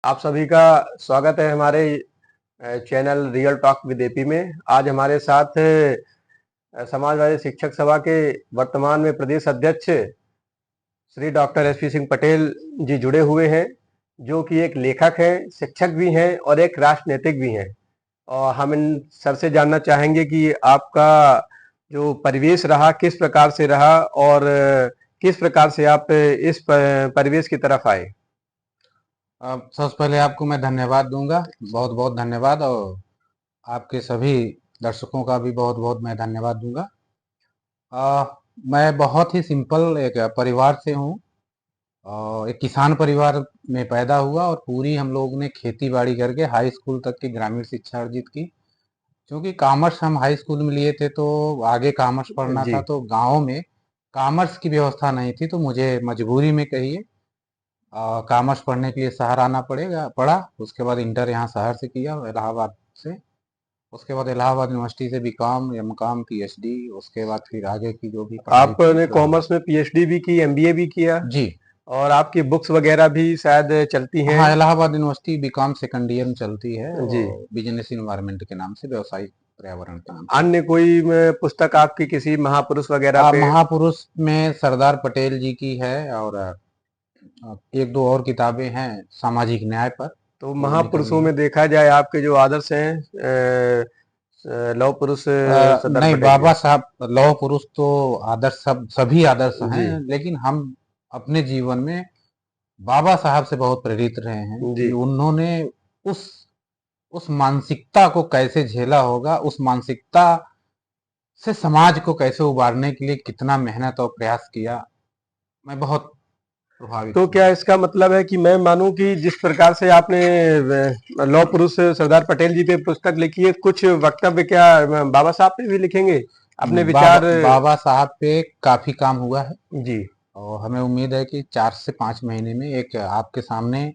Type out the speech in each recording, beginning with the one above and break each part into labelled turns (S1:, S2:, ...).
S1: आप सभी का स्वागत है हमारे channel real talk with AP में। आज हमारे साथ समाजवादी शिक्षक सभा के वर्तमान में प्रदेश अध्यक्ष श्री डॉक्टर एसपी सिंह पटेल जी जुड़े हुए हैं, जो कि एक लेखक हैं, शिक्षक भी हैं और एक राष्ट्रनीतिक भी हैं। और हम इन सर से जानना चाहेंगे कि आपका जो परिवेश रहा किस प्रकार से रहा और किस प्रकार से आप इस परिवेश की तरफ आए।
S2: सबसे पहले आपको मैं धन्यवाद दूंगा, बहुत बहुत धन्यवाद। और आपके सभी दर्शकों का भी बहुत बहुत मैं धन्यवाद दूंगा। मैं बहुत ही सिंपल एक परिवार से हूँ। एक किसान परिवार में पैदा हुआ और पूरी हम लोग ने खेती बाड़ी करके हाई स्कूल तक की ग्रामीण शिक्षा अर्जित की। क्योंकि कॉमर्स हम हाई स्कूल में लिए थे तो आगे कॉमर्स पढ़ना
S1: जी।
S2: था, तो गांव में कॉमर्स की व्यवस्था नहीं थी, तो मुझे मजबूरी में कहिए कॉमर्स पढ़ने के लिए शहर आना पड़ा। उसके बाद इंटर यहाँ शहर से किया, इलाहाबाद से। उसके बाद इलाहाबाद यूनिवर्सिटी से बीकॉम, एमकॉम, पीएचडी। उसके बाद फिर आगे की जो भी पढ़ाई थी
S1: आपने कॉमर्स में पीएचडी भी की, एमबीए भी किया
S2: जी।
S1: और आपकी बुक्स वगैरह भी शायद चलती हैं।
S2: हाँ, Allahabad university BCom second year में चलती है,
S1: जी।
S2: और बिजनेस इन्वायरमेंट के नाम से, व्यवसायिक पर्यावरण के नाम से।
S1: अन्य कोई पुस्तक आपकी किसी महापुरुष वगैरह पे?
S2: महापुरुष में सरदार पटेल जी की है, और एक दो और किताबें हैं सामाजिक न्याय पर,
S1: तो
S2: वो निकली
S1: महापुरुषों
S2: हैं।
S1: में देखा जाए आपके जो आदर्श हैं लौह पुरुष सरदार
S2: नहीं,
S1: पटेल जी।
S2: बाबा साहब लौह पुरुष तो आदर्श, सभी आदर्श हैं,
S1: जी।
S2: लेकिन हम अपने जीवन में बाबा साहब से बहुत प्रेरित रहे हैं
S1: जी।
S2: कि उन्होंने उस उस मानसिकता को कैसे झेला होगा, उस मानसिकता से समाज को कैसे उबारने के लिए कितना मेहनत और प्रयास किया। मैं बहुत प्रभावित
S1: तो
S2: हूँ।
S1: क्या इसका मतलब है कि मैं मानूं कि जिस प्रकार से आपने लौह पुरुष सरदार पटेल जी पे पुस्तक लिखी है, कुछ वक्तव्य क्या बाबा साहब पे भी लिखेंगे अपने
S2: बाबा
S1: विचार?
S2: बाबा साहब पे काफी काम हुआ है,
S1: जी।
S2: और हमें उम्मीद है कि 4 से 5 महीने में एक आपके सामने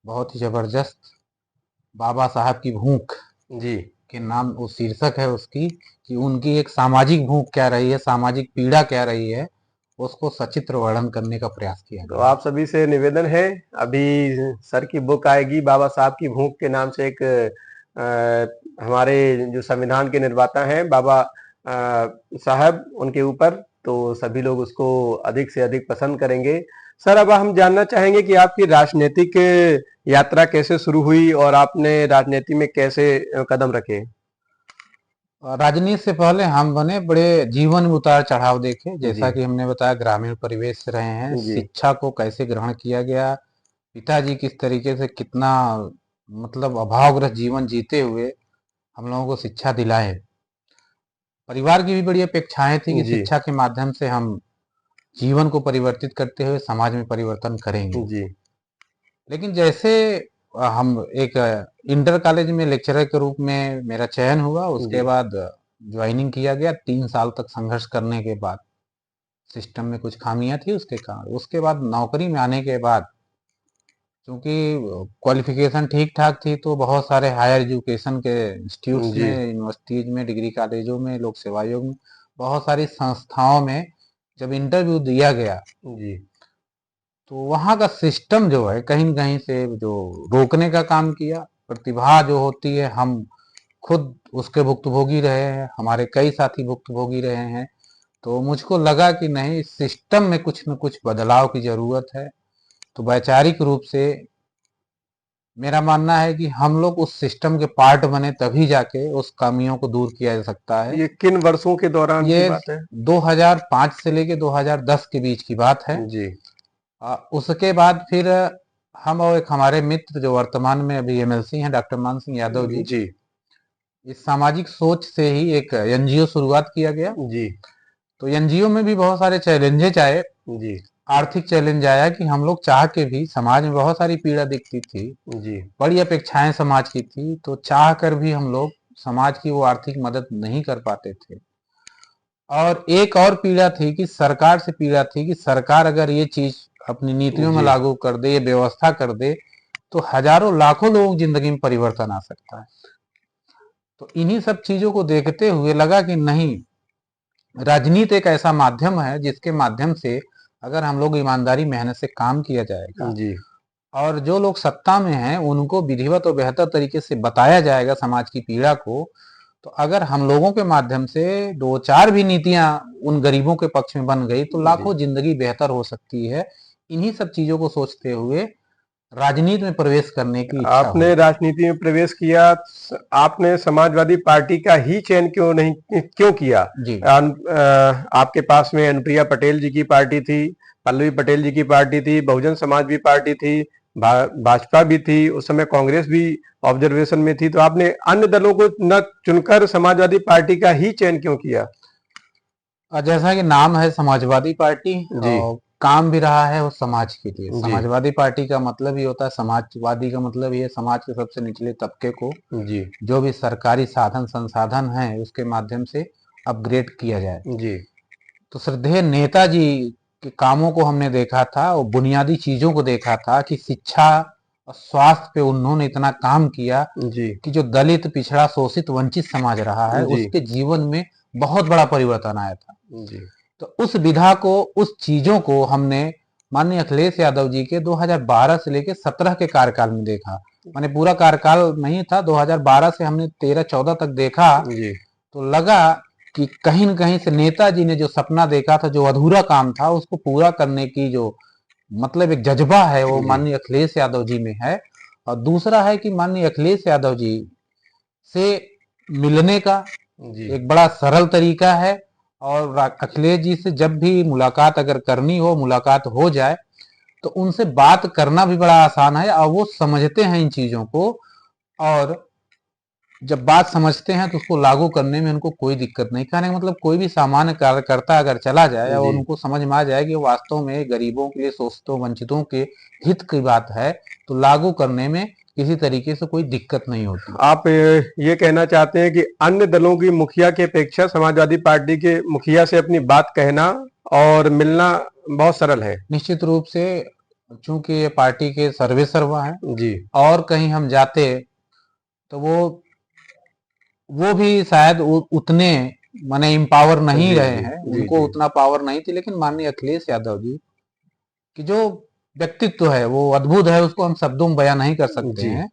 S2: बहुत ही जबरदस्त बाबा साहब की भूख
S1: जी।
S2: के नाम, वो शीर्षक है उसकी, कि उनकी एक सामाजिक भूख क्या रही है, सामाजिक पीड़ा क्या रही है, उसको सचित्र वर्णन करने का प्रयास किया
S1: तो
S2: गया है।
S1: आप सभी से निवेदन है, अभी सर की बुक आएगी बाबा साहब की भूख के नाम से, एक हमारे जो संविधान के निर्माता हैं बाबा साहब, उनके ऊपर, तो सभी लोग उसको अधिक से अधिक पसंद करेंगे। सर, अब हम जानना चाहेंगे कि आपकी राजनीतिक यात्रा कैसे शुरू हुई और आपने राजनीति में कैसे कदम रखे?
S2: और राजनीति से पहले हम बने बड़े जीवन में उतार चढ़ाव देखे,
S1: जी।
S2: जैसा कि हमने बताया ग्रामीण परिवेश से रहे हैं,
S1: जी।
S2: शिक्षा को कैसे ग्रहण किया गया, पिताजी किस तरीके से कितना मतलब अभावग्रस्त जीवन जीते हुए हम लोगों को शिक्षा दिलाए। परिवार की भी बड़ी अपेक्षाएं थी कि
S1: जी।
S2: शिक्षा के माध्यम से हम जीवन को परिवर्तित करते हुए समाज में परिवर्तन करेंगे।
S1: जी।
S2: लेकिन जैसे हम एक इंटर कॉलेज में लेक्चरर के रूप में मेरा चयन हुआ, उसके
S1: जी।
S2: बाद ज्वाइनिंग किया गया। 3 साल तक संघर्ष करने के बाद, सिस्टम में कुछ खामियां थी उसके कारण, उसके बाद नौकरी में आने के बाद, क्योंकि क्वालिफिकेशन ठीक ठाक थी, तो बहुत सारे हायर एजुकेशन के इंस्टीट्यूट्स
S1: जी।
S2: में, यूनिवर्सिटीज में, डिग्री कॉलेजों में, लोक सेवा आयोग में, बहुत सारी संस्थाओं में जब इंटरव्यू दिया गया,
S1: जी।
S2: तो वहाँ का सिस्टम जो है कहीं न कहीं से जो रोकने का काम किया। प्रतिभा जो होती है, हम खुद उसके भुक्तभोगी रहे हैं, हमारे कई साथी भुक्तभोगी रहे हैं। तो मुझको लगा कि नहीं, इस सिस्टम में कुछ न कुछ बदलाव की ज़रूरत है। तो वैचारिक रूप से मेरा मानना है कि हम लोग उस सिस्टम के पार्ट बने, तभी जाके उस खामियों को दूर किया जा सकता है।
S1: ये किन वर्षों के दौरान की
S2: ये
S1: बात है?
S2: 2005 से लेके 2010 के बीच की बात है।
S1: जी।
S2: उसके बाद फिर हम और एक हमारे मित्र जो वर्तमान में अभी एमएलसी हैं, डॉक्टर मान सिंह यादव जी,
S1: जी।
S2: इस सामाजिक सोच से ही एक एनजीओ शुरुआत किया गया।
S1: जी।
S2: तो एनजीओ में भी बहुत सारे चैलेंजेज आए।
S1: जी।
S2: आर्थिक चैलेंज आया कि हम लोग चाह के भी, समाज में बहुत सारी पीड़ा दिखती थी,
S1: जी।
S2: बड़ी अपेक्षाएं समाज की थी, तो चाह कर भी हम लोग समाज की वो आर्थिक मदद नहीं कर पाते थे। और एक और पीड़ा थी कि सरकार से पीड़ा थी कि सरकार अगर ये चीज अपनी नीतियों में
S1: जी।
S2: लागू कर दे, ये व्यवस्था कर दे, तो हजारों लाखों लोगों की जिंदगी में परिवर्तन आ सकता है। तो इन्हीं सब चीजों को देखते हुए लगा कि नहीं, राजनीति एक ऐसा माध्यम है जिसके माध्यम से अगर हम लोग ईमानदारी मेहनत से काम किया जाएगा,
S1: जी।
S2: और जो लोग सत्ता में हैं उनको विधिवत और बेहतर तरीके से बताया जाएगा समाज की पीड़ा को, तो अगर हम लोगों के माध्यम से दो चार भी नीतियां उन गरीबों के पक्ष में बन गई तो
S1: जी
S2: लाखों जिंदगी बेहतर हो सकती है। इन्हीं सब चीजों को सोचते हुए राजनीति में प्रवेश करने की इच्छा हुई।
S1: आपने राजनीति में प्रवेश किया, आपने समाजवादी पार्टी का ही चयन क्यों किया?
S2: जी
S1: आपके पास में अनुप्रिया पटेल जी की पार्टी थी, पल्लवी पटेल जी की पार्टी थी, बहुजन समाज भी पार्टी थी, भाजपा भी थी, उस समय कांग्रेस भी ऑब्जर्वेशन में थी, तो आपने अन्य दलों को न चुनकर समाजवादी पार्टी का ही चयन क्यों किया?
S2: और जैसा कि नाम है समाजवादी पार्टी,
S1: जी
S2: और काम भी रहा है वो समाज के लिए।
S1: जी
S2: समाजवादी पार्टी का मतलब ही होता है, समाजवादी का मतलब ही है समाज के सबसे निचले तबके को
S1: जी
S2: जो भी सरकारी साधन संसाधन है उसके माध्यम से अपग्रेड किया जाए।
S1: जी
S2: तो श्रद्धेय नेताजी के कामों को हमने देखा था और बुनियादी चीजों को देखा था कि शिक्षा और स्वास्थ्य पे उन्होंने इतना काम किया
S1: जी
S2: कि जो दलित पिछड़ा शोषित वंचित समाज रहा है
S1: जी
S2: उसके जीवन में बहुत बड़ा परिवर्तन आया था।
S1: जी
S2: तो उस विधा को, उस चीजों को हमने माननीय अखिलेश यादव जी के 2012 से लेकर 17 के कार्यकाल में देखा। माने पूरा कार्यकाल नहीं था, 2012 से हमने 13-14 तक देखा।
S1: जी
S2: तो लगा कि कहीं न कहीं से नेताजी ने जो सपना देखा था, जो अधूरा काम था, उसको पूरा करने की जो मतलब एक जज्बा है वो
S1: जी
S2: माननीय अखिलेश यादव जी में है। और दूसरा है कि माननीय अखिलेश यादव जी से मिलने का
S1: जी
S2: एक बड़ा सरल तरीका है। और अखिलेश जी से जब भी मुलाकात अगर करनी हो, मुलाकात हो जाए तो उनसे बात करना भी बड़ा आसान है और वो समझते हैं इन चीजों को। और जब बात समझते हैं तो उसको लागू करने में उनको कोई दिक्कत नहीं। कहने का मतलब कोई भी सामान्य कार्यकर्ता अगर चला जाए और
S1: जी
S2: उनको समझ में आ जाए कि वास्तव में गरीबों के लिए, शोषितों वंचितों के हित की बात है, तो लागू करने में किसी तरीके से कोई दिक्कत नहीं होती।
S1: आप ये कहना चाहते हैं कि अन्य दलों की मुखिया की अपेक्षा समाजवादी पार्टी के मुखिया से अपनी बात कहना और मिलना बहुत सरल है?
S2: निश्चित रूप से, चूंकि ये पार्टी के सर्वे सर्वा है
S1: जी
S2: और कहीं हम जाते तो वो भी शायद उतने माने इम्पावर नहीं
S1: जी
S2: रहे
S1: जी
S2: हैं,
S1: जी
S2: उनको
S1: जी
S2: उतना पावर नहीं थी। लेकिन माननीय अखिलेश यादव जी की जो व्यक्तित्व है वो अद्भुत है, उसको हम शब्दों में बयां नहीं कर सकते
S1: जी
S2: हैं।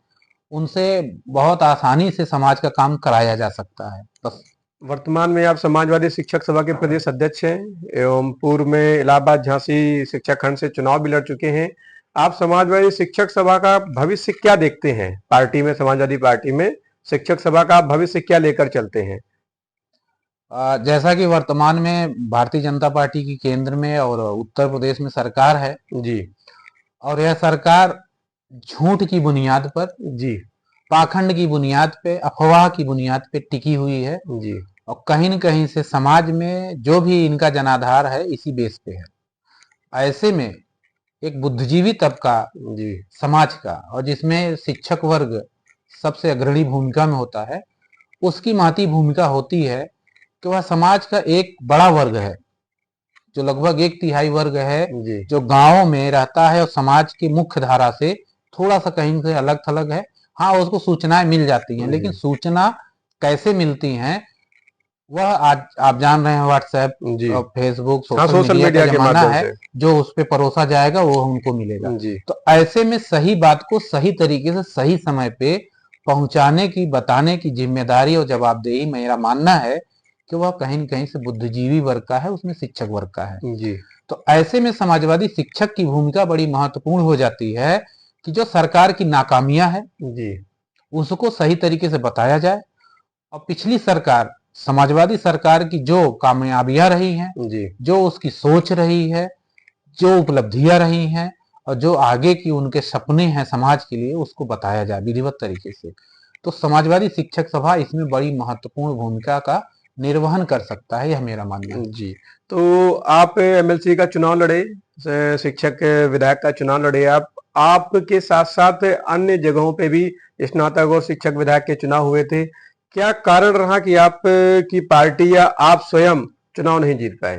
S2: उनसे बहुत आसानी से समाज का काम कराया जा सकता है बस।
S1: वर्तमान में आप समाजवादी शिक्षक सभा के प्रदेश अध्यक्ष हैं एवं पूर्व में इलाहाबाद झांसी शिक्षक खंड से चुनाव भी लड़ चुके हैं। आप समाजवादी शिक्षक सभा का भविष्य क्या देखते हैं? पार्टी में, समाजवादी पार्टी में शिक्षक सभा का आप भविष्य क्या लेकर चलते हैं?
S2: जैसा कि वर्तमान में भारतीय जनता पार्टी की केंद्र में और उत्तर प्रदेश में सरकार है,
S1: जी
S2: और यह सरकार झूठ की बुनियाद पर,
S1: जी
S2: पाखंड की बुनियाद पे, अफवाह की बुनियाद पे टिकी हुई है।
S1: जी
S2: और कहीं न कहीं से समाज में जो भी इनका जनाधार है इसी बेस पे है। ऐसे में एक बुद्धिजीवी तबका
S1: जी
S2: समाज का, और जिसमें शिक्षक वर्ग सबसे अग्रणी भूमिका में होता है, उसकी महती भूमिका होती है कि वह समाज का एक बड़ा वर्ग है जो लगभग 1/3 वर्ग है,
S1: जी
S2: जो गांवों में रहता है और समाज की मुख्य धारा से थोड़ा सा कहीं से अलग थलग है। हाँ, उसको सूचनाएं मिल जाती हैं, लेकिन
S1: जी
S2: सूचना कैसे मिलती हैं वह आज आप जान रहे हैं, व्हाट्सएप
S1: जी
S2: और फेसबुक
S1: हाँ,
S2: सोशल
S1: सोशल
S2: मीडिया का
S1: मीडिया के
S2: जमाना
S1: माध्यम
S2: है।
S1: से।
S2: जो उस पे परोसा जाएगा वो उनको मिलेगा।
S1: जी
S2: तो ऐसे में सही बात को सही तरीके से सही समय पे पहुंचाने की, बताने की जिम्मेदारी और जवाबदेही मेरा मानना है कि वह कहीं न कहीं से बुद्धिजीवी वर्ग का है, उसमें शिक्षक वर्ग का है।
S1: जी
S2: तो ऐसे में समाजवादी शिक्षक की भूमिका बड़ी महत्वपूर्ण हो जाती है कि जो सरकार की नाकामियां है
S1: जी
S2: उसको सही तरीके से बताया जाए। और पिछली सरकार, समाजवादी सरकार की जो कामयाबियां रही हैं,
S1: जी
S2: जो उसकी सोच रही है, जो उपलब्धियां रही हैं और जो आगे की उनके सपने हैं समाज के लिए, उसको बताया जाए विधिवत तरीके से। तो समाजवादी शिक्षक सभा इसमें बड़ी महत्वपूर्ण भूमिका का निर्वहन कर सकता है, यह मेरा मानना है।
S1: जी तो आप एमएलसी का चुनाव लड़े, शिक्षक विधायक का चुनाव लड़े आप, आपके साथ साथ अन्य जगहों पे भी स्नातक और शिक्षक विधायक के चुनाव हुए थे। क्या कारण रहा कि आप की पार्टी या आप स्वयं चुनाव नहीं जीत पाए?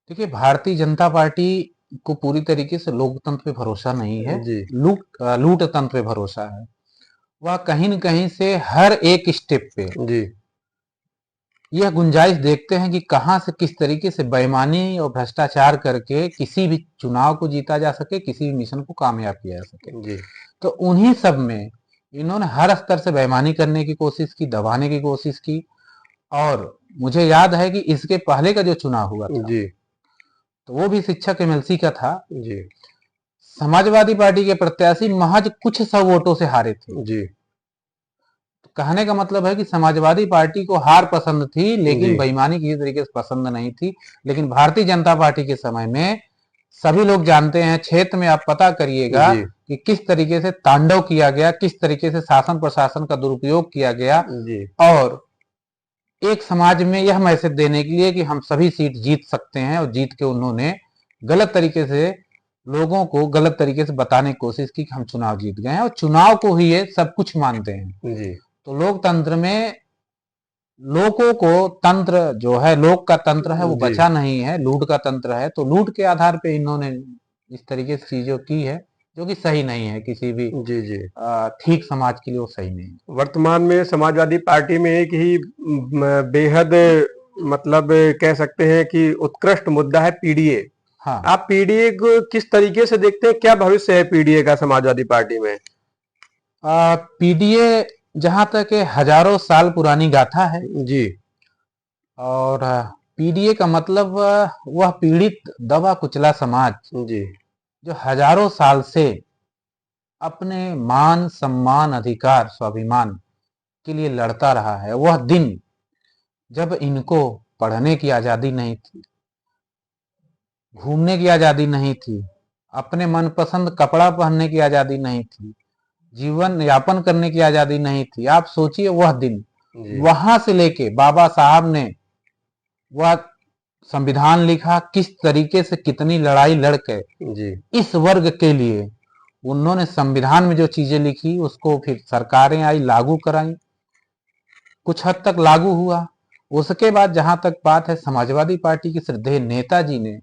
S2: देखिए, भारतीय जनता पार्टी को पूरी तरीके से लोकतंत्र पे भरोसा नहीं है,
S1: जी
S2: लूट तंत्र पे भरोसा है। वह कहीं न कहीं से हर एक स्टेप पे
S1: जी
S2: यह गुंजाइश देखते हैं कि कहां से किस तरीके से बेईमानी और भ्रष्टाचार करके किसी भी चुनाव को जीता जा सके, किसी भी मिशन को कामयाब किया जा सके।
S1: जी
S2: तो उन्हीं सब में इन्होंने हर स्तर से बेईमानी करने की कोशिश की, दबाने की कोशिश की। और मुझे याद है कि इसके पहले का जो चुनाव हुआ था,
S1: जी
S2: तो वो भी शिक्षक एमएलसी का था।
S1: जी
S2: समाजवादी पार्टी के प्रत्याशी महज कुछ सौ वोटों से हारे थे।
S1: जी
S2: तो कहने का मतलब है कि समाजवादी पार्टी को हार पसंद थी, लेकिन
S1: जी
S2: बेईमानी किसी तरीके से पसंद नहीं थी। लेकिन भारतीय जनता पार्टी के समय में सभी लोग जानते हैं, क्षेत्र में आप पता करिएगा
S1: जी
S2: कि किस तरीके से तांडव किया गया, किस तरीके से शासन प्रशासन का दुरुपयोग किया गया।
S1: जी
S2: और एक समाज में यह मैसेज देने के लिए कि हम सभी सीट जीत सकते हैं, और जीत के उन्होंने गलत तरीके से लोगों को गलत तरीके से बताने की कोशिश की कि हम चुनाव जीत गए हैं, और चुनाव को ही ये सब कुछ मानते हैं।
S1: जी
S2: तो लोकतंत्र में लोगों को तंत्र जो है, लोक का तंत्र है, वो
S1: जी
S2: बचा नहीं है, लूट का तंत्र है। तो लूट के आधार पे इन्होंने इस तरीके से चीजों की है, जो कि सही नहीं है, किसी भी
S1: जी जी
S2: ठीक समाज के लिए वो सही नहीं है।
S1: वर्तमान में समाजवादी पार्टी में एक ही बेहद मतलब कह सकते हैं कि उत्कृष्ट मुद्दा है पीडीए।
S2: हाँ,
S1: आप पीडीए को किस तरीके से देखते हैं? क्या भविष्य है पीडीए का समाजवादी पार्टी में?
S2: पीडीए जहां तक है हजारों साल पुरानी गाथा है।
S1: जी
S2: और पीडीए का मतलब वह पीड़ित दबा कुचला समाज
S1: जी
S2: जो हजारों साल से अपने मान सम्मान अधिकार स्वाभिमान के लिए लड़ता रहा है। वह दिन जब इनको पढ़ने की आजादी नहीं थी, घूमने की आजादी नहीं थी, अपने मनपसंद कपड़ा पहनने की आजादी नहीं थी, जीवन यापन करने की आजादी नहीं थी। आप सोचिए वह दिन,
S1: जी
S2: वहां से लेके बाबा साहब ने वह संविधान लिखा, किस तरीके से कितनी लड़ाई लड़के
S1: जी
S2: इस वर्ग के लिए उन्होंने संविधान में जो चीजें लिखी उसको फिर सरकारें आई, लागू कराई, कुछ हद तक लागू हुआ। उसके बाद जहां तक बात है समाजवादी पार्टी के श्रद्धेय नेताजी ने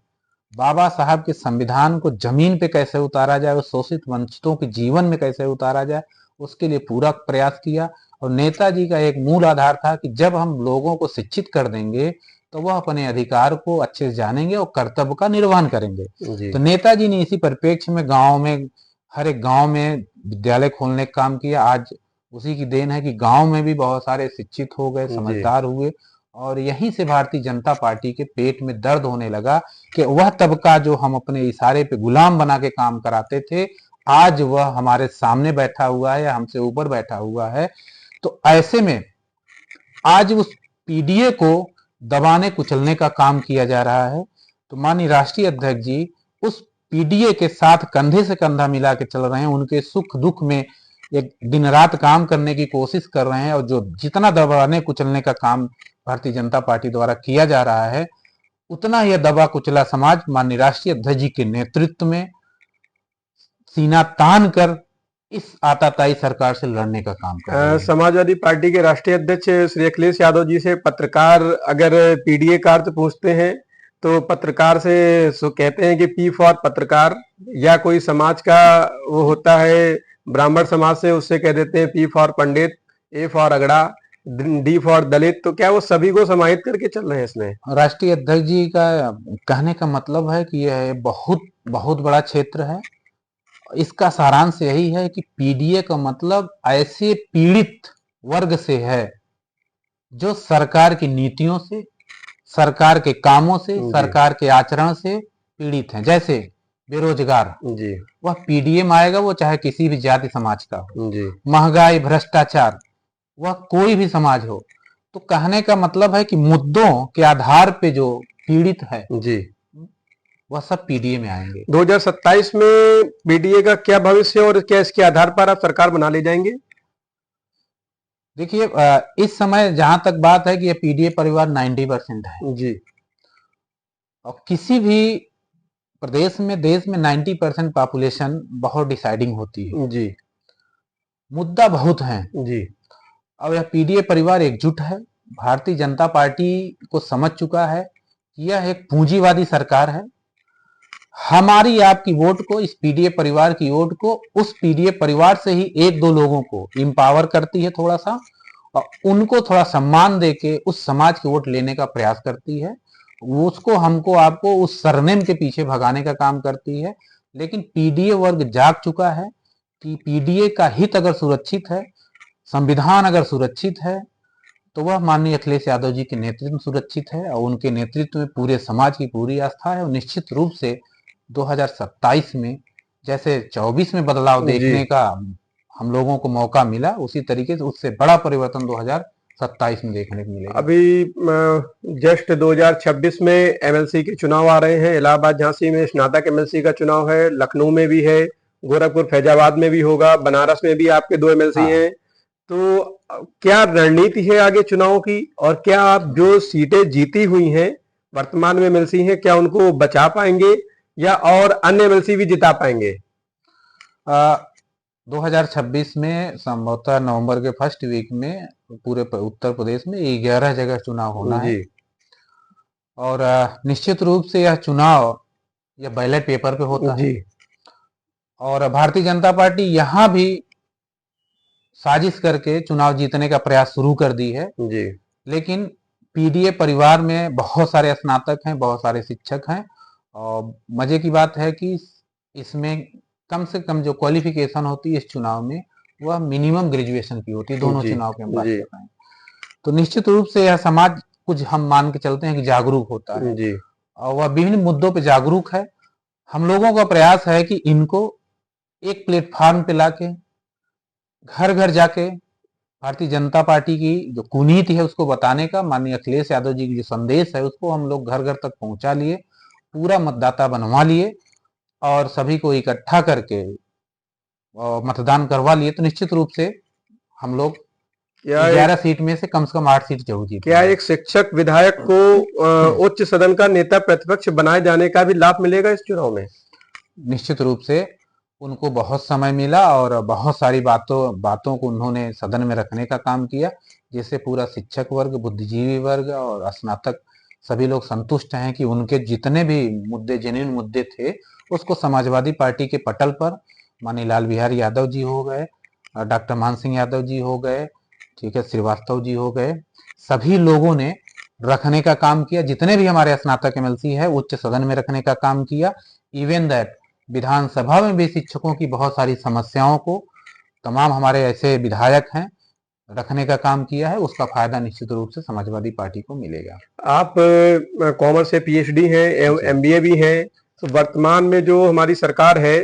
S2: बाबा साहब के संविधान को जमीन पे कैसे उतारा जाए, उस शोषित वंचितों के जीवन में कैसे उतारा जाए, उसके लिए पूरा प्रयास किया। और नेताजी का एक मूल आधार था कि जब हम लोगों को शिक्षित कर देंगे तो वह अपने अधिकार को अच्छे से जानेंगे और कर्तव्य का निर्वहन करेंगे।
S1: जी
S2: तो नेताजी ने इसी परिप्रेक्ष्य में गांव में, हर एक गांव में विद्यालय खोलने का काम किया। आज उसी की देन है कि गांव में भी बहुत सारे शिक्षित हो गए,
S1: जी
S2: समझदार हुए। और यहीं से भारतीय जनता पार्टी के पेट में दर्द होने लगा कि वह तबका जो हम अपने इशारे पे गुलाम बना के काम कराते थे, आज वह हमारे सामने बैठा हुआ है या हमसे ऊपर बैठा हुआ है। तो ऐसे में आज उस पीडीए को दबाने कुचलने का काम किया जा रहा है। तो माननीय राष्ट्रीय अध्यक्ष जी उस पीडीए के साथ कंधे से कंधा मिला के चल रहे हैं, उनके सुख दुख में एक दिन रात काम करने की कोशिश कर रहे हैं। और जो जितना दबाने कुचलने का काम भारतीय जनता पार्टी द्वारा किया जा रहा है, उतना यह दबा कुचला समाज माननीय राष्ट्रीय अध्यक्ष जी के नेतृत्व में सीना तान कर इस आताताई सरकार से लड़ने का काम कर रही है।
S1: समाजवादी पार्टी के राष्ट्रीय अध्यक्ष श्री अखिलेश यादव जी से पत्रकार अगर पीडीए का अर्थ पूछते हैं तो पत्रकार से सो कहते हैं कि पी फॉर पत्रकार, या कोई समाज का वो होता है ब्राह्मण समाज से उससे कह देते हैं P for Pandit, A for अगड़ा, डी फॉर दलित। तो क्या वो सभी को समाहित करके चल रहे हैं इसमें?
S2: राष्ट्रीय अध्यक्ष जी का कहने का मतलब है कि यह बहुत बहुत बड़ा क्षेत्र है। इसका सारांश यही है कि पीडीए का मतलब ऐसे पीड़ित वर्ग से है जो सरकार की नीतियों से, सरकार के कामों से,
S1: जी
S2: सरकार के आचरण से पीड़ित हैं। जैसे बेरोजगार,
S1: जी
S2: वह पीडीए में आएगा, वो चाहे किसी भी जाति समाज का हो।
S1: जी
S2: महंगाई, भ्रष्टाचार, वह कोई भी समाज हो। तो कहने का मतलब है कि मुद्दों के आधार पे जो पीड़ित है
S1: जी
S2: वह सब पीडीए में आएंगे।
S1: 2027 में पीडीए का क्या भविष्य है और क्या इसके आधार पर आप सरकार बना ले जाएंगे?
S2: देखिए, इस समय जहां तक बात है कि यह पीडीए परिवार 90% है।
S1: जी
S2: और किसी भी प्रदेश में, देश में 90% पॉपुलेशन बहुत डिसाइडिंग होती है।
S1: जी
S2: मुद्दा बहुत है।
S1: जी
S2: अब यह पीडीए परिवार एकजुट है, भारतीय जनता पार्टी को समझ चुका है कि यह एक पूंजीवादी सरकार है। हमारी आपकी वोट को, इस पीडीए परिवार की वोट को उस पीडीए परिवार से ही एक दो लोगों को इंपावर करती है थोड़ा सा, उनको थोड़ा सम्मान देके उस समाज के वोट लेने का प्रयास करती है, उसको हमको आपको उस सरनेम के पीछे भगाने का काम करती है। लेकिन पीडीए वर्ग जाग चुका है कि पीडीए का हित अगर सुरक्षित है, संविधान अगर सुरक्षित है, तो वह माननीय अखिलेश यादव जी के नेतृत्व में सुरक्षित है और उनके नेतृत्व में पूरे समाज की पूरी आस्था है। और निश्चित रूप से 2027 में जैसे 24 में बदलाव
S1: जी
S2: देखने का हम लोगों को मौका मिला, उसी तरीके से उससे बड़ा परिवर्तन 2027 में देखने को मिलेगा।
S1: अभी जस्ट 2026 में एमएलसी के चुनाव आ रहे हैं। इलाहाबाद झांसी में स्नातक एमएलसी का चुनाव है, लखनऊ में भी है, गोरखपुर फैजाबाद में भी होगा, बनारस में भी आपके 2 एमएलसी
S2: हाँ,
S1: हैं। तो क्या रणनीति है आगे चुनाव की, और क्या आप जो सीटें जीती हुई हैं वर्तमान में एमएलसी हैं, क्या उनको बचा पाएंगे या और अन्य एमएलसी भी जिता पाएंगे?
S2: 2026 में संभवतः नवंबर के फर्स्ट वीक में पूरे उत्तर प्रदेश में 11 जगह चुनाव होना है।
S1: जी
S2: और निश्चित रूप से यह चुनाव यह बैलेट पेपर पे होता है।
S1: जी
S2: और भारतीय जनता पार्टी यहाँ भी साजिश करके चुनाव जीतने का प्रयास शुरू कर दी है।
S1: जी
S2: लेकिन पीडीए परिवार में बहुत सारे स्नातक हैं, बहुत सारे शिक्षक हैं, और मजे की बात है कि इसमें कम से कम जो क्वालिफिकेशन होती है इस चुनाव में, वह मिनिमम ग्रेजुएशन की होती है। दोनों
S1: जी
S2: चुनाव की हम बात
S1: जी
S2: कर रहे हैं। तो निश्चित रूप से यह समाज कुछ हम मान के चलते हैं कि जागरूक होता है
S1: जी
S2: और वह विभिन्न मुद्दों पे जागरूक है। हम लोगों का प्रयास है कि इनको एक प्लेटफॉर्म पे लाके घर घर जाके भारतीय जनता पार्टी की जो कुनीति है उसको बताने का, माननीय अखिलेश यादव जी की जो संदेश है उसको हम लोग घर घर तक पहुंचा लिए, पूरा मतदाता बनवा लिए और सभी को इकट्ठा करके मतदान करवा लिए। तो निश्चित रूप से हम लोग 11 सीट में से कम 8 सीट जरूर जीतेंगे।
S1: क्या एक शिक्षक विधायक को उच्च सदन का नेता प्रतिपक्ष बनाए जाने का भी लाभ मिलेगा इस चुनाव में?
S2: निश्चित रूप से उनको बहुत समय मिला और बहुत सारी बातों को उन्होंने सदन में रखने का काम किया, जिससे पूरा शिक्षक वर्ग, बुद्धिजीवी वर्ग और स्नातक सभी लोग संतुष्ट हैं कि उनके जितने भी मुद्दे, जेन्युइन मुद्दे थे, उसको समाजवादी पार्टी के पटल पर माननीय लाल बिहारी यादव जी हो गए, डॉक्टर मान सिंह यादव जी हो गए, ठीक है, श्रीवास्तव जी हो गए, सभी लोगों ने रखने का काम किया। जितने भी हमारे स्नातक एमएलसी है उच्च सदन में रखने का काम किया। इवन दैट विधानसभा में भी शिक्षकों की बहुत सारी समस्याओं को तमाम हमारे ऐसे विधायक हैं रखने का काम किया है। उसका फायदा निश्चित रूप से समाजवादी पार्टी को मिलेगा।
S1: आप कॉमर्स से पीएचडी हैं, एमबीए भी हैं, तो वर्तमान में जो हमारी सरकार है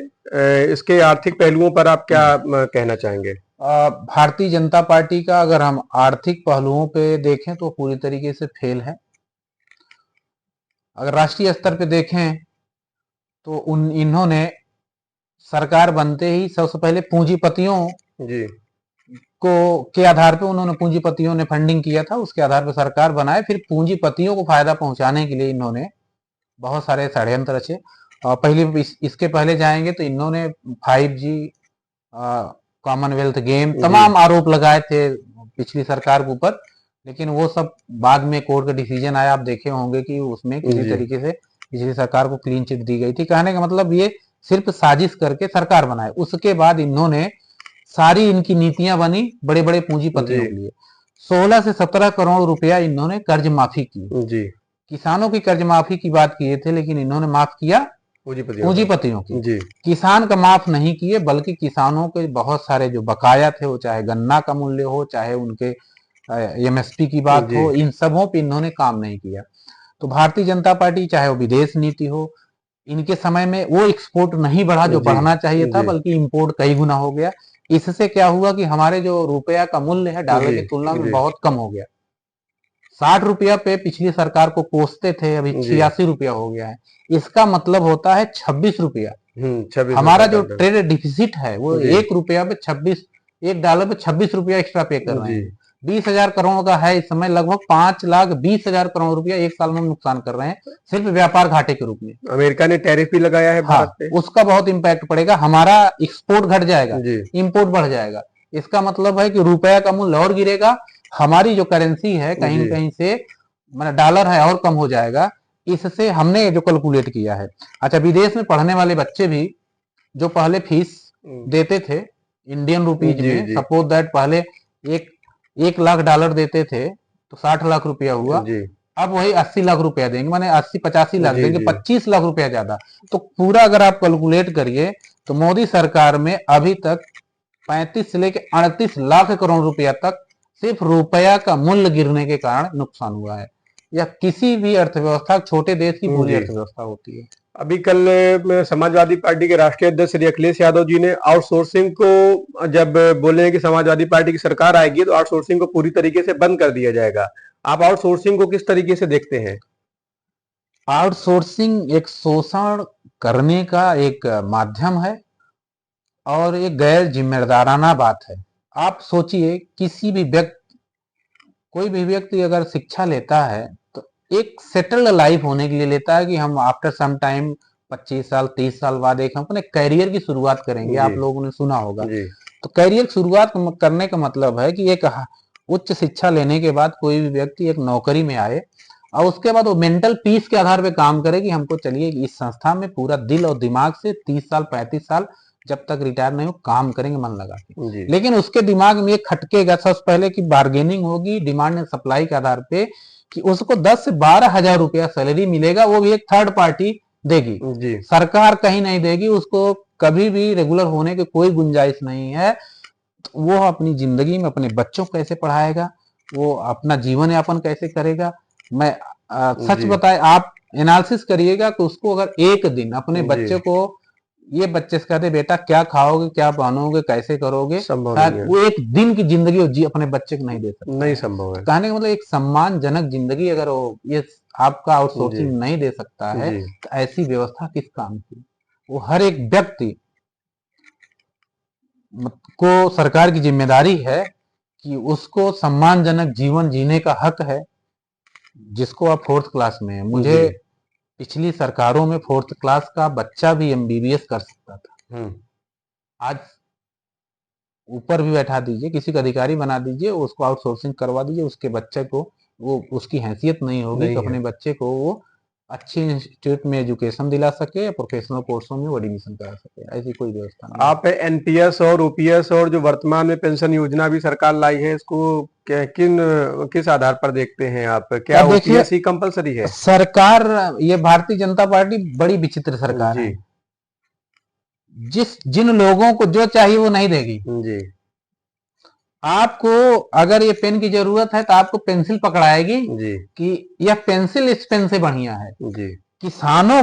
S1: इसके आर्थिक पहलुओं पर आप क्या कहना चाहेंगे?
S2: भारतीय जनता पार्टी का अगर हम आर्थिक पहलुओं पे देखें तो पूरी तरीके से फेल है। अगर राष्ट्रीय स्तर पे देखें तो इन्होंने सरकार बनते ही सबसे पहले पूंजीपतियों
S1: जी
S2: के आधार पे उन्होंने पूंजीपतियों ने फंडिंग किया था, उसके आधार पे सरकार बनाए। फिर पूंजीपतियों को फायदा पहुंचाने के लिए इन्होंने बहुत सारे षड्यंत्र रचे। पहले इसके पहले जाएंगे तो इन्होंने 5G, कॉमनवेल्थ गेम, तमाम आरोप लगाए थे पिछली सरकार के ऊपर, लेकिन वो सब बाद में कोर्ट का डिसीजन आया। आप देखे होंगे कि उसमें किसी तरीके से पिछली सरकार को क्लीन चिट दी गई थी। कहने का मतलब ये सिर्फ साजिश करके सरकार बनाए। उसके बाद इन्होंने सारी इनकी नीतियां बनी बड़े बड़े पूंजीपतियों के लिए। 16 से 17 करोड़ रुपया इन्होंने कर्ज माफी की।
S1: जी
S2: किसानों की कर्ज माफी की बात किए थे, लेकिन इन्होंने माफ किया पूंजीपतियों की।
S1: जी
S2: किसान का माफ नहीं किए, बल्कि किसानों के बहुत सारे जो बकाया थे, वो चाहे गन्ना का मूल्य हो, चाहे उनके एमएसपी की बात हो, इन सबों पे इन्होंने काम नहीं किया। तो भारतीय जनता पार्टी, चाहे वो विदेश नीति हो, इनके समय में वो एक्सपोर्ट नहीं बढ़ा जो बढ़ना चाहिए था, बल्कि इंपोर्ट कई गुना हो गया। इससे क्या हुआ कि हमारे जो रुपया का मूल्य है डॉलर की तुलना में बहुत कम हो गया। 60 रुपया पे पिछली सरकार को कोसते थे, अभी 86 रुपया हो गया है। इसका मतलब होता है 26 रुपया। हमारा जो ट्रेड डिफिसिट है वो 1 रुपया पे 26, $1 पे 26 रुपया एक्स्ट्रा पे कर रहे हैं। 20,000 करोड़ का है इस समय, लगभग 5,20,000 करोड़ रुपया एक साल में नुकसान कर रहे हैं, सिर्फ व्यापार घाटे के रूप में।
S1: अमेरिका ने टैरिफ भी लगाया है भारत पे।
S2: उसका बहुत इम्पैक्ट पड़ेगा। हमारा एक्सपोर्ट घट जाएगा, इंपोर्ट बढ़ जाएगा। इसका मतलब है कि रुपया का मूल्य और गिरेगा, हमारी जो करेंसी है कहीं न कहीं से, मतलब डॉलर है, और कम हो जाएगा। इससे हमने जो कैलकुलेट किया है। अच्छा, विदेश में पढ़ने वाले बच्चे भी जो पहले फीस देते थे इंडियन रुपीज में, सपोज दैट पहले एक $1 लाख देते थे तो 60 लाख रुपया हुआ।
S1: जी
S2: अब वही 80 लाख रुपया देंगे, माने 80-85 लाख
S1: जी
S2: देंगे,
S1: जी
S2: 25 लाख रुपया ज्यादा। तो पूरा अगर आप कैलकुलेट करिए तो मोदी सरकार में अभी तक 35 से लेकर 38 लाख करोड़ रुपया तक सिर्फ रुपया का मूल्य गिरने के कारण नुकसान हुआ है। यह किसी भी अर्थव्यवस्था, छोटे देश की पूरी
S1: जी।
S2: अर्थव्यवस्था होती है।
S1: अभी कल में समाजवादी पार्टी के राष्ट्रीय अध्यक्ष श्री अखिलेश यादव जी ने आउटसोर्सिंग को जब बोले हैं कि समाजवादी पार्टी की सरकार आएगी तो आउटसोर्सिंग को पूरी तरीके से बंद कर दिया जाएगा। आप आउटसोर्सिंग को किस तरीके से देखते हैं?
S2: आउटसोर्सिंग एक शोषण करने का एक माध्यम है और एक गैर जिम्मेदाराना बात है। आप सोचिए, किसी भी व्यक्ति, कोई भी व्यक्ति अगर शिक्षा लेता है तो एक सेटल्ड लाइफ होने के लिए लेता है कि हम आफ्टर सम टाइम 25 साल 30 साल बाद एक हम अपने करियर की शुरुआत करेंगे। आप
S1: जी
S2: लोगों ने सुना होगा।
S1: जी
S2: तो करियर की शुरुआत करने का मतलब है कि एक उच्च शिक्षा लेने के बाद कोई भी व्यक्ति एक नौकरी में आए और उसके बाद वो मेंटल पीस के आधार पे काम करे कि हमको चलिए इस संस्था में पूरा दिल और दिमाग से 30 साल 35 साल जब तक रिटायर नहीं हो काम करेंगे मन लगा के।
S1: जी
S2: लेकिन उसके दिमाग में ये खटकेगा सबसे पहले कि बार्गेनिंग होगी डिमांड एंड सप्लाई के आधार पे कि उसको 10 से 12 हजार रुपया सैलरी मिलेगा, वो भी एक थर्ड पार्टी देगी,
S1: जी
S2: सरकार कहीं नहीं देगी। उसको कभी भी रेगुलर होने की कोई गुंजाइश नहीं है। तो वो अपनी जिंदगी में अपने बच्चों को कैसे पढ़ाएगा, वो अपना जीवन यापन कैसे करेगा। मैं सच
S1: जी
S2: बताए, आप एनालिसिस करिएगा कि उसको अगर एक दिन अपने
S1: जी
S2: बच्चे को, ये बच्चे से कहते बेटा क्या खाओगे क्या पहनोगे कैसे करोगे,
S1: संभव
S2: शायद
S1: नहीं है,
S2: वो एक दिन की जिंदगी वो जी अपने बच्चे को नहीं दे सकता
S1: नहीं
S2: है।
S1: संभव
S2: तो
S1: है।
S2: कहने का मतलब एक सम्मानजनक जिंदगी अगर वो ये आपका
S1: जी
S2: आउटसोर्सिंग नहीं दे सकता है
S1: जी
S2: तो ऐसी व्यवस्था किस काम की। वो हर एक व्यक्ति को सरकार की जिम्मेदारी है कि उसको सम्मानजनक जीवन जीने का हक है। जिसको आप फोर्थ क्लास में है, मुझे
S1: जी
S2: पिछली सरकारों में फोर्थ क्लास का बच्चा भी एमबीबीएस कर सकता था।
S1: हम्म
S2: आज ऊपर भी बैठा दीजिए, किसी का अधिकारी बना दीजिए, उसको आउटसोर्सिंग करवा दीजिए, उसके बच्चे को वो उसकी हैसियत नहीं होगी
S1: नहीं
S2: तो
S1: है।
S2: अपने बच्चे को वो अच्छे इंस्टीट्यूट में एजुकेशन दिला सके या प्रोफेशनल कोर्सों में वो एडमिशन करा सके। ऐसी कोई व्यवस्था नहीं है।
S1: आप एनपीएस और ओपीएस और जो वर्तमान में पेंशन योजना भी सरकार लाई है, इसको किस आधार पर देखते हैं आप? क्या
S2: अब देखिए,
S1: ओपीएस ही कंपलसरी है?
S2: सरकार, ये भारतीय जनता पार्टी बड़ी विचित्र सरकार
S1: जी
S2: है। जिन लोगों को जो चाहिए वो नहीं देगी।
S1: जी
S2: आपको अगर ये पेन की जरूरत है तो आपको पेंसिल पकड़ाएगी
S1: जी
S2: कि यह पेंसिल इस पेन से बढ़िया है।
S1: जी
S2: किसानों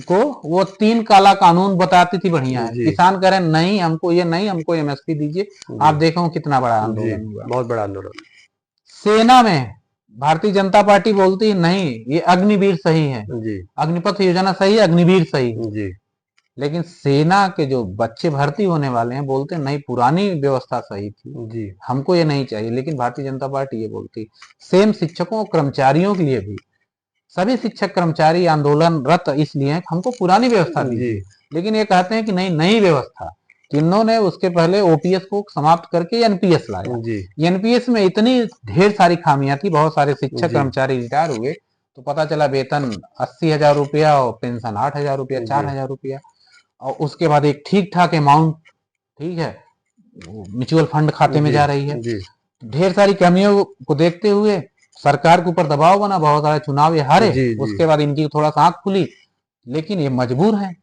S2: को वो 3 काला कानून बताती थी बढ़िया है,
S1: जी
S2: किसान कह रहे नहीं हमको ये नहीं, हमको एमएसपी दीजिए। आप
S1: जी
S2: देखो कितना बड़ा
S1: जी
S2: आंदोलन हुआ।
S1: बहुत बड़ा आंदोलन।
S2: सेना में भारतीय जनता पार्टी बोलती है नहीं ये अग्निवीर सही है,
S1: जी
S2: अग्निपथ योजना सही है, अग्निवीर सही है।
S1: जी
S2: लेकिन सेना के जो बच्चे भर्ती होने वाले हैं बोलते हैं नहीं पुरानी व्यवस्था सही थी,
S1: जी
S2: हमको ये नहीं चाहिए। लेकिन भारतीय जनता पार्टी ये बोलती। सेम शिक्षकों और कर्मचारियों के लिए भी, सभी शिक्षक कर्मचारी आंदोलनरत इसलिए हैं हमको पुरानी व्यवस्था
S1: जी
S2: दीजिए। लेकिन ये कहते हैं कि नहीं नई व्यवस्था। तो इन्होंने उसके पहले ओपीएस को समाप्त करके एनपीएस लाया।
S1: जी
S2: एनपीएस में इतनी ढेर सारी खामियां थी, बहुत सारे शिक्षक
S1: जी
S2: कर्मचारी रिटायर हुए तो पता चला वेतन 80 हजार रुपया और पेंशन 8 हजार रुपया,
S1: जी
S2: 4 हजार रुपया। और उसके बाद एक ठीक ठाक अमाउंट, ठीक है, म्यूचुअल फंड खाते में
S1: जी
S2: जा रही है।
S1: जी
S2: ढेर सारी कमियों को देखते हुए सरकार के ऊपर दबाव बना, बहुत सारे चुनाव ये हारे।
S1: जी जी
S2: उसके बाद इनकी थोड़ा सा आंख खुली, लेकिन ये मजबूर हैं।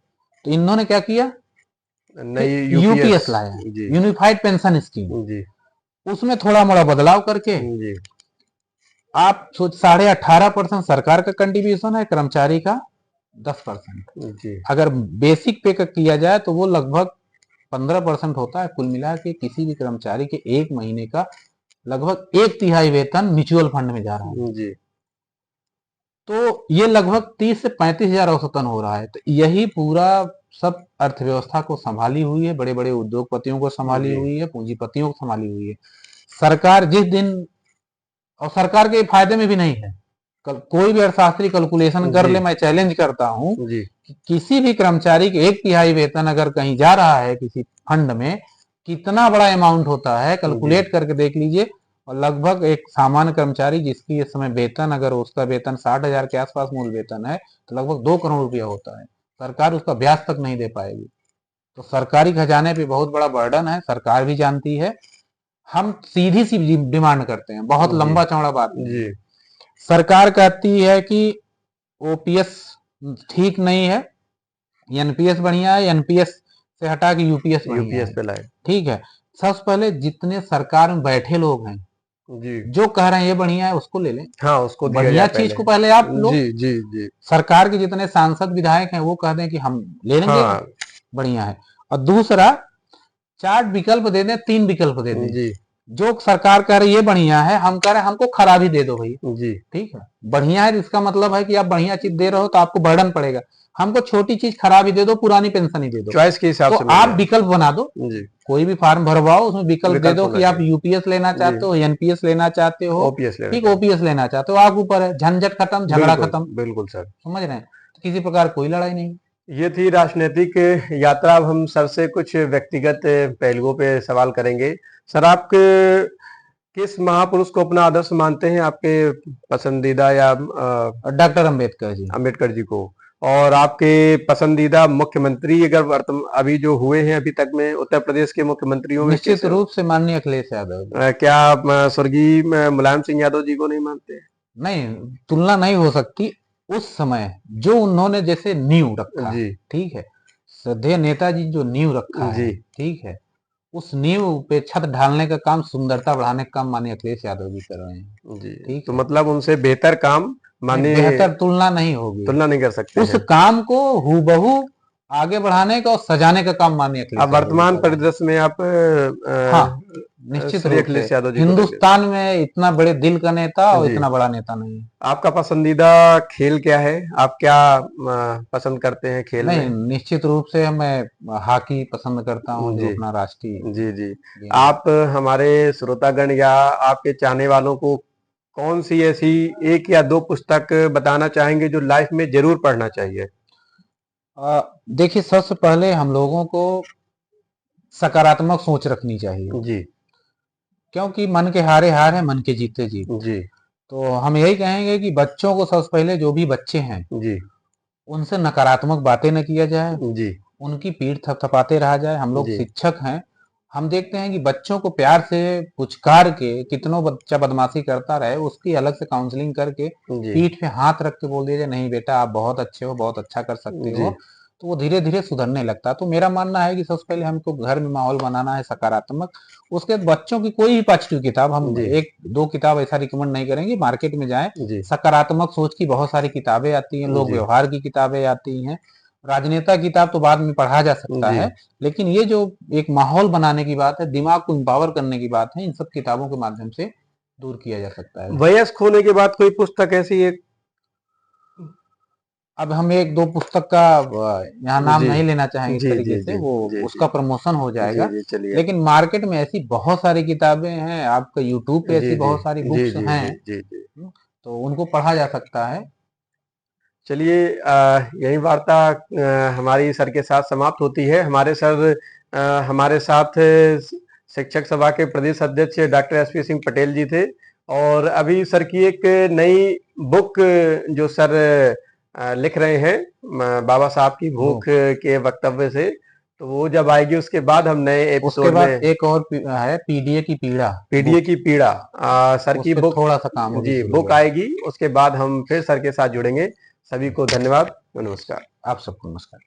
S2: तो इन्होंने क्या किया कि
S1: नई यूपीएस।
S2: यूपीएस लाया,
S1: जी
S2: यूनिफाइड पेंशन स्कीम।
S1: जी
S2: उसमें थोड़ा मोड़ा बदलाव करके
S1: जी
S2: आप सोच 18.5% सरकार का कंट्रीब्यूशन है, कर्मचारी का 10%।
S1: जी
S2: अगर बेसिक पे का किया जाए तो वो लगभग 15% होता है। कुल मिला के किसी भी कर्मचारी के एक महीने का लगभग 1/3 वेतन म्यूचुअल फंड में जा रहा है।
S1: जी
S2: तो ये लगभग 30 से 35 हजार औसतन हो रहा है। तो यही पूरा सब अर्थव्यवस्था को संभाली हुई है, बड़े बड़े उद्योगपतियों को संभाली
S1: जी
S2: हुई है, पूंजीपतियों को संभाली हुई है सरकार। जिस दिन, और सरकार के फायदे में भी नहीं है। कोई भी अर्थशास्त्री कैलकुलेशन कर
S1: जी
S2: ले, मैं चैलेंज करता हूं
S1: जी
S2: कि किसी भी कर्मचारी के 1/3 वेतन अगर कहीं जा रहा है किसी फंड में, कितना बड़ा अमाउंट होता है
S1: जी
S2: कैलकुलेट करके देख लीजिए। और लगभग एक सामान्य कर्मचारी जिसकी इस समय वेतन, अगर उसका वेतन 60 हजार के आसपास मूल वेतन है तो लगभग 2 करोड़ रुपया होता है। सरकार उसका ब्याज तक नहीं दे पाएगी। तो सरकारी खजाने पे बहुत बड़ा बर्डन है, सरकार भी जानती है। हम सीधी सी डिमांड करते हैं, बहुत लंबा चौड़ा बात नहीं।
S1: जी
S2: सरकार कहती है कि ओपीएस ठीक नहीं है, एनपीएस बढ़िया है, एनपीएस से हटा के यूपीएस बढ़िया
S1: यूपीएस
S2: है।
S1: पे लाए।
S2: ठीक है, सबसे पहले जितने सरकार में बैठे लोग हैं
S1: जी
S2: जो कह रहे हैं ये बढ़िया है उसको ले लें,
S1: हाँ, उसको दिया
S2: बढ़िया
S1: जाए
S2: चीज
S1: पहले।
S2: को पहले आप लो।
S1: जी जी जी
S2: सरकार के जितने सांसद विधायक हैं वो कह दें कि हम ले लेंगे,
S1: हाँ
S2: बढ़िया है। और दूसरा, 4 विकल्प दे दें, 3 विकल्प दे दें।
S1: जी
S2: जो सरकार कह रही है ये बढ़िया है, हम कह रहे हैं हमको खराब ही दे दो भाई।
S1: जी
S2: ठीक है, बढ़िया है इसका मतलब है कि आप बढ़िया चीज दे रहे हो तो आपको बर्डन पड़ेगा। हमको छोटी चीज खराब ही दे दो, पुरानी पेंशन ही दे दो।
S1: चॉइस के हिसाब
S2: तो
S1: से
S2: आप
S1: मिले।
S2: विकल्प बना दो,
S1: जी
S2: कोई भी फार्म भरवाओ, उसमें विकल्प दे
S1: विकल्प
S2: दो
S1: होना
S2: कि आप
S1: चाहिए।
S2: यूपीएस लेना चाहते हो, एनपीएस लेना चाहते हो,
S1: ओपीएस लेना
S2: ठीक,
S1: चाहिए।
S2: ओपीएस लेना चाहते हो, आप ऊपर है, झंझट खत्म, झगड़ा
S1: बिल्कुल
S2: खत्म।
S1: बिल्कुल सर।
S2: समझ रहे हैं, तो किसी प्रकार कोई लड़ाई नहीं।
S1: ये थी राजनीतिक यात्रा। अब हम सर से कुछ व्यक्तिगत पहलुओं पे सवाल करेंगे। सर, आप किस महापुरुष को अपना आदर्श मानते हैं? आपके पसंदीदा या
S2: डॉक्टर अंबेडकर जी।
S1: अंबेडकर जी को। और आपके पसंदीदा मुख्यमंत्री अगर वर्तमान अभी जो हुए हैं अभी तक में उत्तर प्रदेश के मुख्यमंत्रियों में
S2: निश्चित
S1: कैसे हो?
S2: रूप से माननीय अखिलेश यादव जी।
S1: क्या आप स्वर्गीय मुलायम सिंह यादव जी को नहीं मानते हैं?
S2: नहीं, तुलना नहीं हो सकती। उस समय जो उन्होंने जैसे नींव रखा,
S1: जी
S2: ठीक है, श्रद्धेय नेताजी जो नींव रखा
S1: जी
S2: है, ठीक है, उस नींव पे छत ढालने का काम, सुंदरता बढ़ाने का काम माननीय अखिलेश यादव जी कर रहे हैं।
S1: जी।
S2: ठीक
S1: तो
S2: है,
S1: मतलब उनसे बेहतर काम
S2: नहीं,
S1: माने
S2: बेहतर तुलना नहीं होगी।
S1: तुलना नहीं कर सकते
S2: उस
S1: हैं।
S2: काम को हूबहू आगे बढ़ाने का और सजाने का काम माननीय अखिलेश
S1: अब
S2: यादव जी
S1: वर्तमान
S2: कर रहे हैं।
S1: परिदृश्य में आप
S2: हाँ, निश्चित
S1: श्री
S2: रूप से
S1: अखिलेश यादव जी को देंगे।
S2: हिंदुस्तान में इतना बड़े दिल का नेता और
S1: जी।
S2: इतना बड़ा नेता नहीं है।
S1: आपका पसंदीदा खेल क्या है? आप क्या पसंद करते हैं खेल
S2: नहीं,
S1: में?
S2: निश्चित रूप से मैं हॉकी पसंद करता हूँ, जो
S1: जी
S2: अपना राष्ट्रीय
S1: जी जी।
S2: गेम है।
S1: आप हमारे श्रोतागण या आपके चाहने वालों को कौन सी ऐसी 1 या 2 पुस्तक बताना चाहेंगे जो लाइफ में जरूर पढ़ना चाहिए?
S2: देखिए, सबसे पहले हम लोगों को सकारात्मक सोच रखनी चाहिए,
S1: जी
S2: क्योंकि मन के हारे हार है, मन के जीते जीत।
S1: जी
S2: तो हम यही कहेंगे कि बच्चों को सबसे पहले, जो भी बच्चे हैं,
S1: जी
S2: उनसे नकारात्मक बातें न किया जाए,
S1: जी
S2: उनकी पीठ थपथपाते रहा जाए। हम लोग
S1: जी
S2: शिक्षक हैं, हम देखते हैं कि बच्चों को प्यार से पुचकार के, कितनों बच्चा बदमाशी करता रहे उसकी अलग से काउंसलिंग करके
S1: जी
S2: पीठ पे हाथ रख के बोल दिया जाए, नहीं बेटा आप बहुत अच्छे हो, बहुत अच्छा कर सकते
S1: जी
S2: हो, तो वो धीरे धीरे सुधरने लगता है। तो मेरा मानना है कि सबसे पहले हमको घर में माहौल बनाना है सकारात्मक। उसके बाद बच्चों की कोई भी पॉजिटिव किताब, हम
S1: जी
S2: 1-2 किताब ऐसा रिकमेंड नहीं करेंगे, मार्केट में जाएं,
S1: जी
S2: सकारात्मक सोच की बहुत सारी किताबें आती हैं, लोक
S1: जी
S2: व्यवहार की किताबें आती हैं, राजनेता किताब तो बाद में पढ़ा जा सकता
S1: जी।
S2: है, लेकिन ये जो एक माहौल बनाने की बात है, दिमाग को एम्पावर करने की बात है, इन सब किताबों के माध्यम से दूर किया जा सकता है।
S1: वयस्क होने के बाद कोई पुस्तक ऐसी एक?
S2: अब हम 1-2 पुस्तक का यहाँ नाम
S1: जी
S2: नहीं लेना चाहेंगे इस
S1: जी
S2: तरीके
S1: जी
S2: से,
S1: जी
S2: वो
S1: जी
S2: उसका
S1: जी
S2: प्रमोशन हो
S1: जी
S2: जाएगा।
S1: जी। चलिए।
S2: लेकिन मार्केट में ऐसी बहुत सारी किताबें हैं, आपका यूट्यूब पे
S1: जी
S2: ऐसी
S1: जी
S2: बहुत सारी
S1: जी
S2: बुक्स
S1: जी
S2: हैं,
S1: जी जी जी।
S2: तो उनको पढ़ा जा सकता है।
S1: चलिए, यही वार्ता हमारी सर के साथ समाप्त होती है। हमारे सर हमारे साथ शिक्षक सभा के प्रदेश अध्यक्ष डॉक्टर एसपी सिंह पटेल जी थे। और अभी सर की एक नई बुक जो सर लिख रहे हैं बाबा साहब की भूख के वक्तव्य से, तो वो जब आएगी उसके बाद हम नए
S2: उसके
S1: एपिसोड
S2: बाद
S1: में
S2: एक और है पीडीए की पीड़ा,
S1: पीडीए की पीड़ा सर
S2: उस
S1: की
S2: पे
S1: बुक।
S2: थोड़ा सा काम अभी
S1: जी,
S2: शुरू
S1: बुक
S2: हुआ है।
S1: आएगी, उसके बाद हम फिर सर के साथ जुड़ेंगे। सभी को धन्यवाद, नमस्कार।
S2: आप सबको नमस्कार।